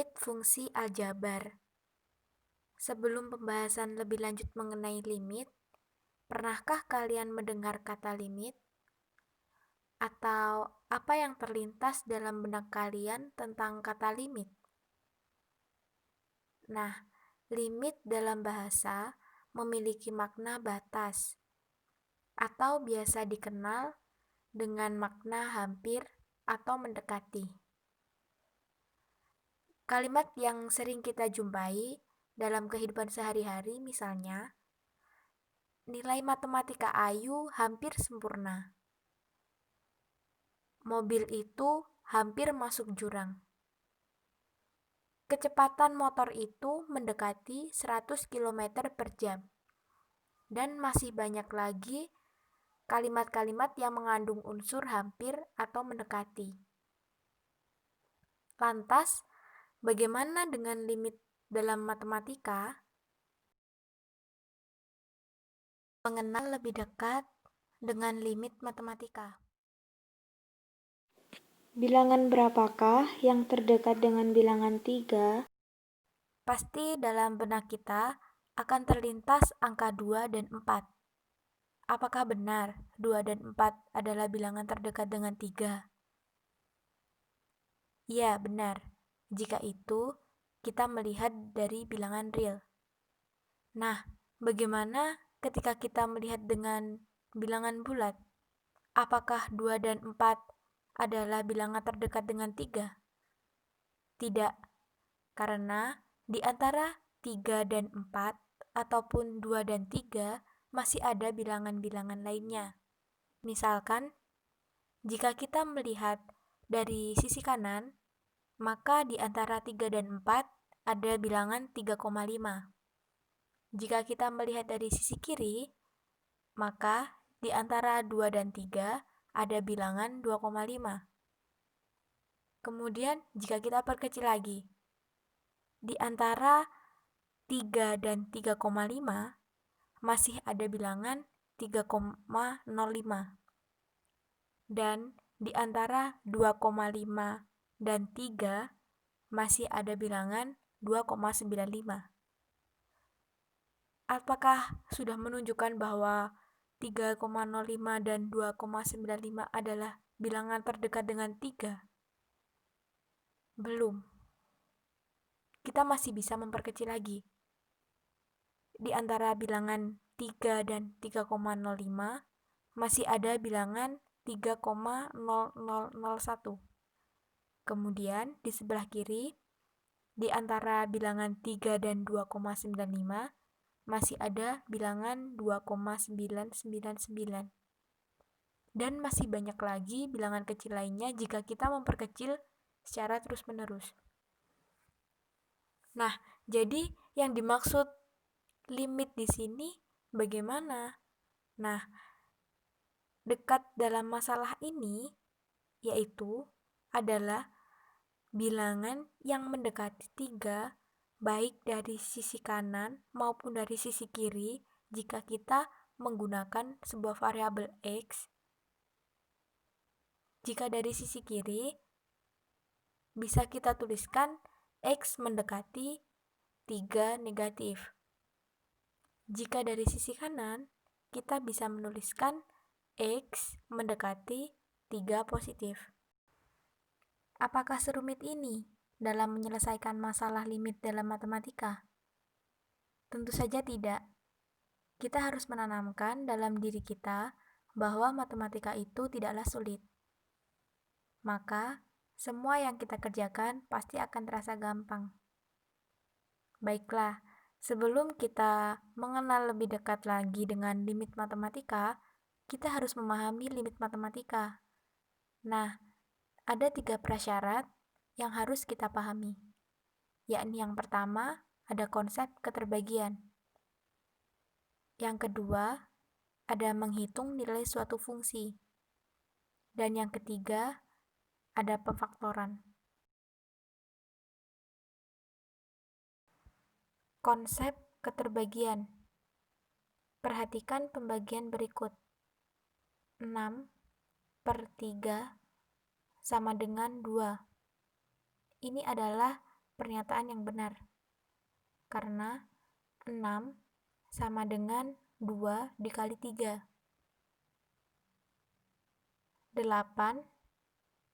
Limit fungsi aljabar. Sebelum pembahasan lebih lanjut mengenai limit, pernahkah kalian mendengar kata limit? Atau apa yang terlintas dalam benak kalian tentang kata limit? Nah, limit dalam bahasa memiliki makna batas, atau biasa dikenal dengan makna hampir atau mendekati. Kalimat yang sering kita jumpai dalam kehidupan sehari-hari misalnya, nilai matematika Ayu hampir sempurna. Mobil itu hampir masuk jurang. Kecepatan motor itu mendekati 100 km per jam. Dan masih banyak lagi kalimat-kalimat yang mengandung unsur hampir atau mendekati. Lantas, bagaimana dengan limit dalam matematika? Mengenal lebih dekat dengan limit matematika. Bilangan berapakah yang terdekat dengan bilangan 3? Pasti dalam benak kita akan terlintas angka 2 dan 4. Apakah benar 2 dan 4 adalah bilangan terdekat dengan 3? Ya, benar. Jika itu, kita melihat dari bilangan real. Nah, bagaimana ketika kita melihat dengan bilangan bulat? Apakah 2 dan 4 adalah bilangan terdekat dengan 3? Tidak, karena di antara 3 dan 4 ataupun 2 dan 3 masih ada bilangan-bilangan lainnya. Misalkan, jika kita melihat dari sisi kanan, maka di antara 3 dan 4 ada bilangan 3,5. Jika kita melihat dari sisi kiri, maka di antara 2 dan 3 ada bilangan 2,5. Kemudian jika kita perkecil lagi, di antara 3 dan 3,5 masih ada bilangan 3,05. Dan di antara 2,5 dan 3 masih ada bilangan 2,95. Apakah sudah menunjukkan bahwa 3,05 dan 2,95 adalah bilangan terdekat dengan 3? Belum. Kita masih bisa memperkecil lagi. Di antara bilangan 3 dan 3,05 masih ada bilangan 3,0001. Kemudian di sebelah kiri, di antara bilangan 3 dan 2,95 masih ada bilangan 2,999. Dan masih banyak lagi bilangan kecil lainnya jika kita memperkecil secara terus-menerus. Nah, jadi yang dimaksud limit di sini bagaimana? Nah, dekat dalam masalah ini yaitu adalah bilangan yang mendekati 3 baik dari sisi kanan maupun dari sisi kiri jika kita menggunakan sebuah variabel X. Jika dari sisi kiri, bisa kita tuliskan X mendekati 3 negatif. Jika dari sisi kanan, kita bisa menuliskan X mendekati 3 positif. Apakah serumit ini dalam menyelesaikan masalah limit dalam matematika? Tentu saja tidak. Kita harus menanamkan dalam diri kita bahwa matematika itu tidaklah sulit. Maka, semua yang kita kerjakan pasti akan terasa gampang. Baiklah, sebelum kita mengenal lebih dekat lagi dengan limit matematika, kita harus memahami limit matematika. Nah, ada 3 prasyarat yang harus kita pahami. Yakni yang pertama, ada konsep keterbagian. Yang kedua, ada menghitung nilai suatu fungsi. Dan yang ketiga, ada pemfaktoran. Konsep keterbagian. Perhatikan pembagian berikut. 6/3 sama dengan 2. Ini adalah pernyataan yang benar. Karena 6 sama dengan 2 dikali 3. 8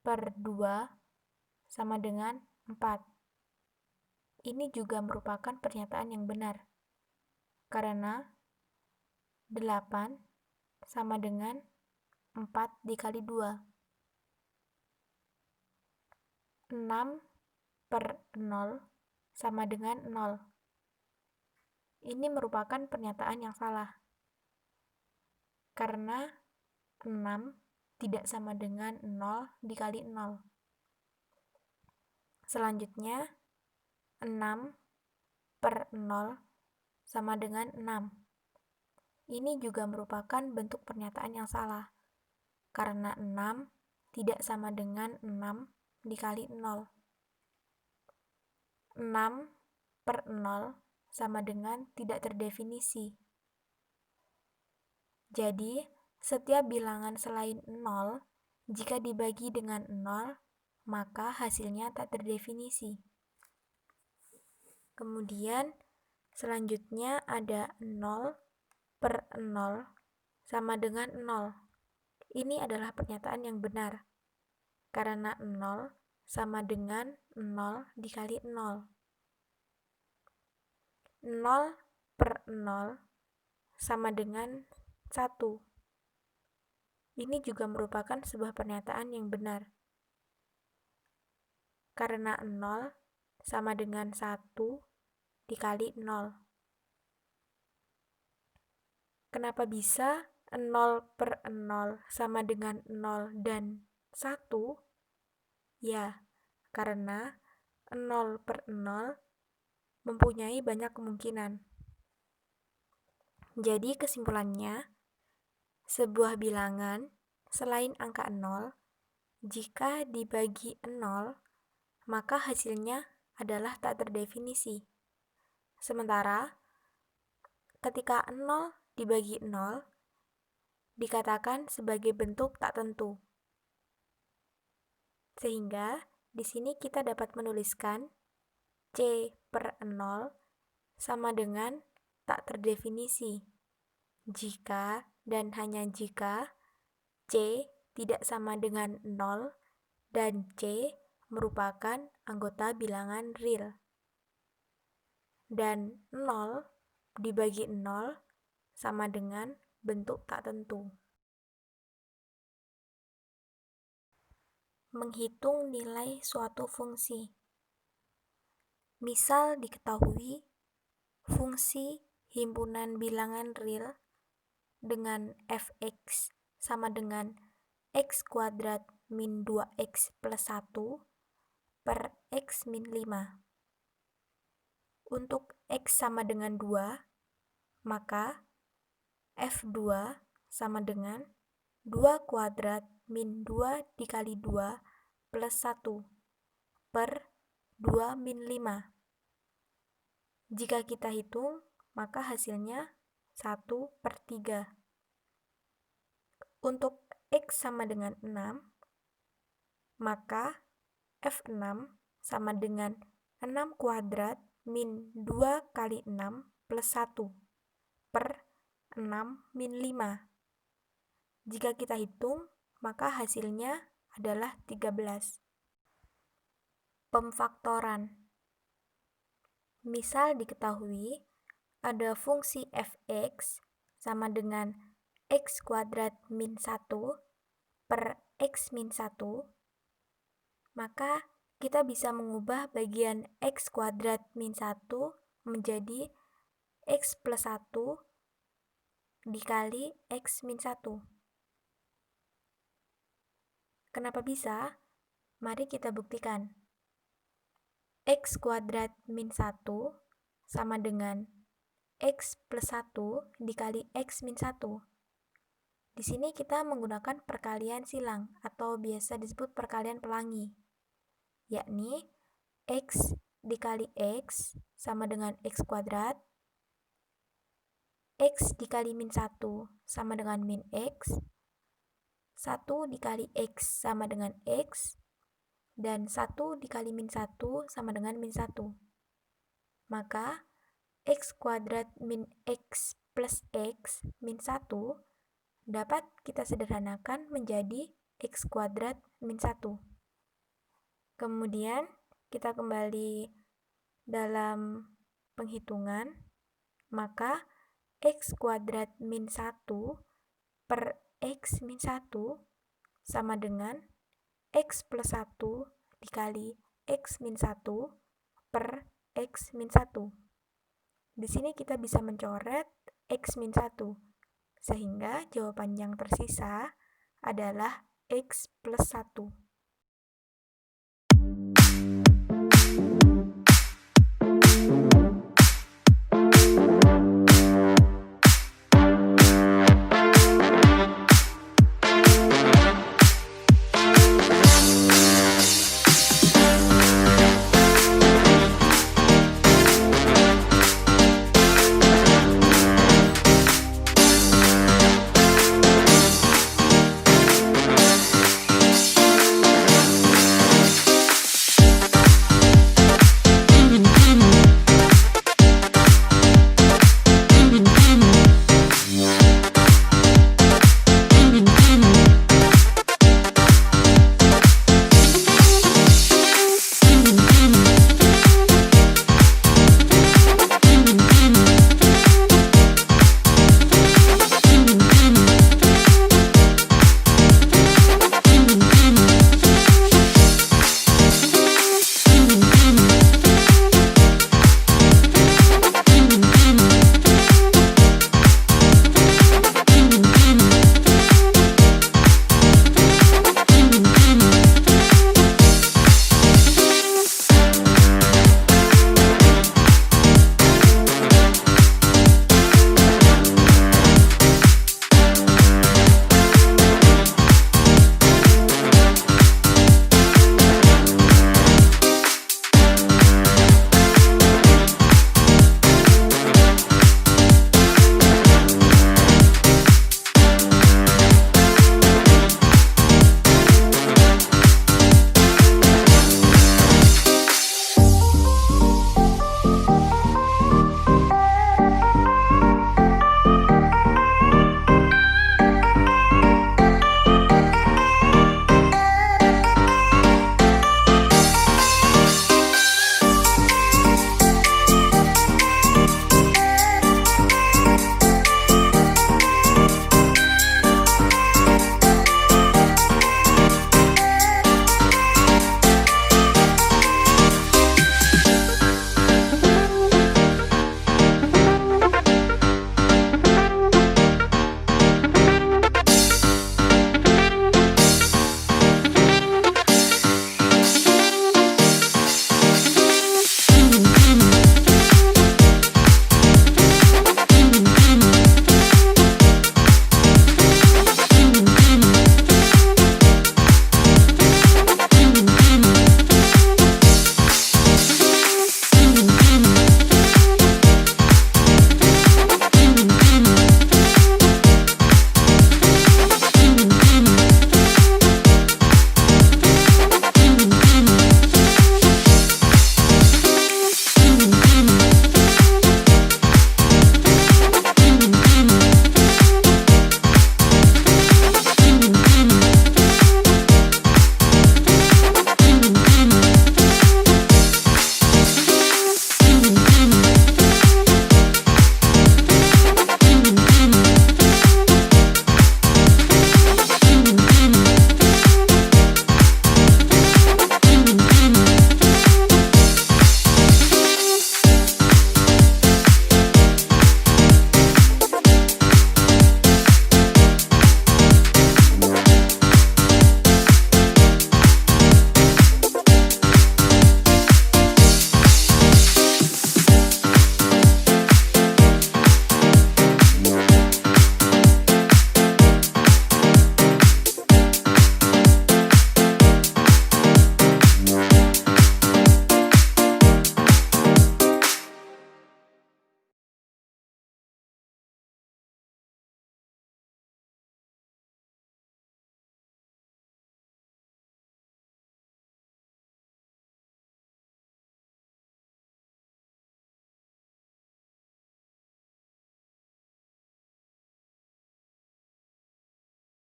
per 2 sama dengan 4. Ini juga merupakan pernyataan yang benar. Karena 8 sama dengan 4 dikali 2. 6 per 0 sama dengan 0. Ini merupakan pernyataan yang salah. Karena 6 tidak sama dengan 0 dikali 0. Selanjutnya, 6 per 0 sama dengan 6. Ini juga merupakan bentuk pernyataan yang salah. Karena 6 tidak sama dengan 6 dikali 0. 6 per 0 sama dengan tidak terdefinisi. Jadi, setiap bilangan selain 0, jika dibagi dengan 0, maka hasilnya tak terdefinisi. Kemudian, selanjutnya ada 0 per 0 sama dengan 0. Ini adalah pernyataan yang benar. Karena 0 sama dengan 0 dikali 0. 0 per 0 sama dengan 1. Ini juga merupakan sebuah pernyataan yang benar. Karena 0 sama dengan 1 dikali 0. Kenapa bisa 0 per 0 sama dengan 0 dan 1? Ya, karena 0 per 0 mempunyai banyak kemungkinan. Jadi kesimpulannya, sebuah bilangan selain angka 0, jika dibagi 0, maka hasilnya adalah tak terdefinisi. Sementara, ketika 0 dibagi 0, dikatakan sebagai bentuk tak tentu. Sehingga, di sini kita dapat menuliskan C per 0 sama dengan tak terdefinisi. Jika dan hanya jika C tidak sama dengan 0 dan C merupakan anggota bilangan real. Dan 0 dibagi 0 sama dengan bentuk tak tentu. Menghitung nilai suatu fungsi. Misal diketahui fungsi himpunan bilangan real dengan fx sama dengan x kuadrat min 2x plus 1 per x min 5. Untuk x sama dengan 2, maka f2 sama dengan 2 kuadrat min 2 dikali 2 plus 1 per 2 min 5. Jika kita hitung, maka hasilnya 1 per 3. Untuk x sama dengan 6, maka f6 sama dengan 6 kuadrat min 2 kali 6 plus 1 per 6 min 5. Jika kita hitung, maka hasilnya adalah 13. Pemfaktoran. Misal diketahui ada fungsi fx sama dengan x kuadrat min 1 per x min 1, maka kita bisa mengubah bagian x kuadrat min 1 menjadi x plus 1 dikali x min 1. Kenapa bisa? Mari kita buktikan. X kuadrat min 1 sama dengan x plus 1 dikali x min 1. Di sini kita menggunakan perkalian silang atau biasa disebut perkalian pelangi, yakni x dikali x sama dengan x kuadrat, x dikali min 1 sama dengan min x, 1 dikali x sama dengan x, dan 1 dikali min 1 sama dengan min 1. Maka x kuadrat min x plus x min 1 dapat kita sederhanakan menjadi x kuadrat min 1. Kemudian kita kembali dalam penghitungan, maka x kuadrat min 1 per x min 1 sama dengan x plus 1 dikali x min 1 per x min 1. Di sini kita bisa mencoret x min 1, sehingga jawaban yang tersisa adalah x plus 1.